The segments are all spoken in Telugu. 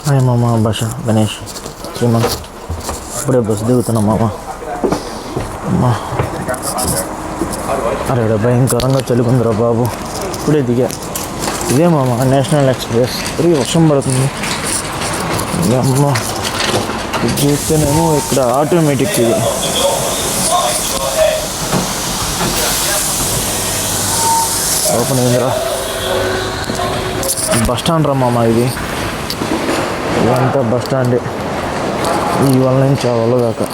హాయ్ మామ, భాష, గణేష్, శ్రీమంత్. ఇప్పుడే బస్సు దిగుతున్నాం మామ. అమ్మా, అరే భయంకరంగా చలిగుందిరా బాబు. ఇప్పుడే దిగా. ఇదే మామ నేషనల్ ఎక్స్ప్రెస్. వర్షం పడుతుంది. అమ్మ, ఇది చూస్తేనేమో ఇక్కడ ఆటోమేటిక్. ఇది ఓపెన్ అయిందిరా. బస్ స్టాండ్ రా మామ. ఇదంతా బస్ స్టాండే. ఈ వల్ల నుంచి ఆ వల్ల దాకా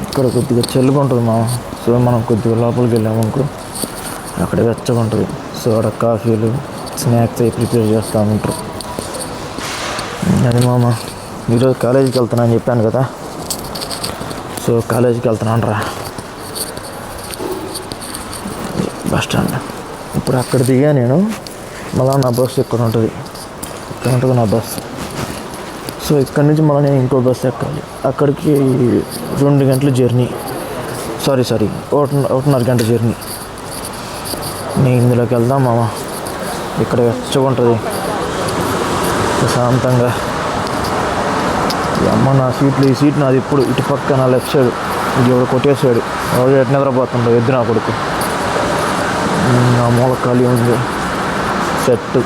ఇక్కడ కొద్దిగా చల్లుగా ఉంటుంది మామ. సో మనం కొద్దిగా లోపలికి వెళ్ళామనుకో అక్కడ వెచ్చగా ఉంటుంది. సో అక్కడ కాఫీలు, స్నాక్స్ అవి ప్రిపేర్ చేస్తూ ఉంటారు. అది మామ. ఈరోజు కాలేజీకి వెళ్తున్నా అని చెప్పాను కదా. సో కాలేజీకి వెళ్తున్నాను రా. Bus stand. ఇప్పుడు అక్కడ దిగా నేను. మళ్ళీ నా బస్సు ఇక్కడ ఉంటుంది. ఇక్కడ ఉంటుంది నా బస్సు. సో ఇక్కడ నుంచి మళ్ళీ నేను ఇంకో బస్సు ఎక్కాలి. అక్కడికి 2 గంటల జర్నీ. సారీ 1.5 గంట జర్నీ. నేను ఇందులోకి వెళ్దాం మామ. ఇక్కడ వెచ్చగా ఉంటుంది ప్రశాంతంగా. అమ్మ, నా ఈ సీట్ నాది. ఇప్పుడు ఇటు పక్క నా లెఫ్ట్ సైడ్ ఎవడు కొట్టేసాడు. ఎవరు ఎటు నిద్రపోతుండో ఎద్దు నా కొడుకు. నా మూల ఖాళీ ఉంది. సెట్.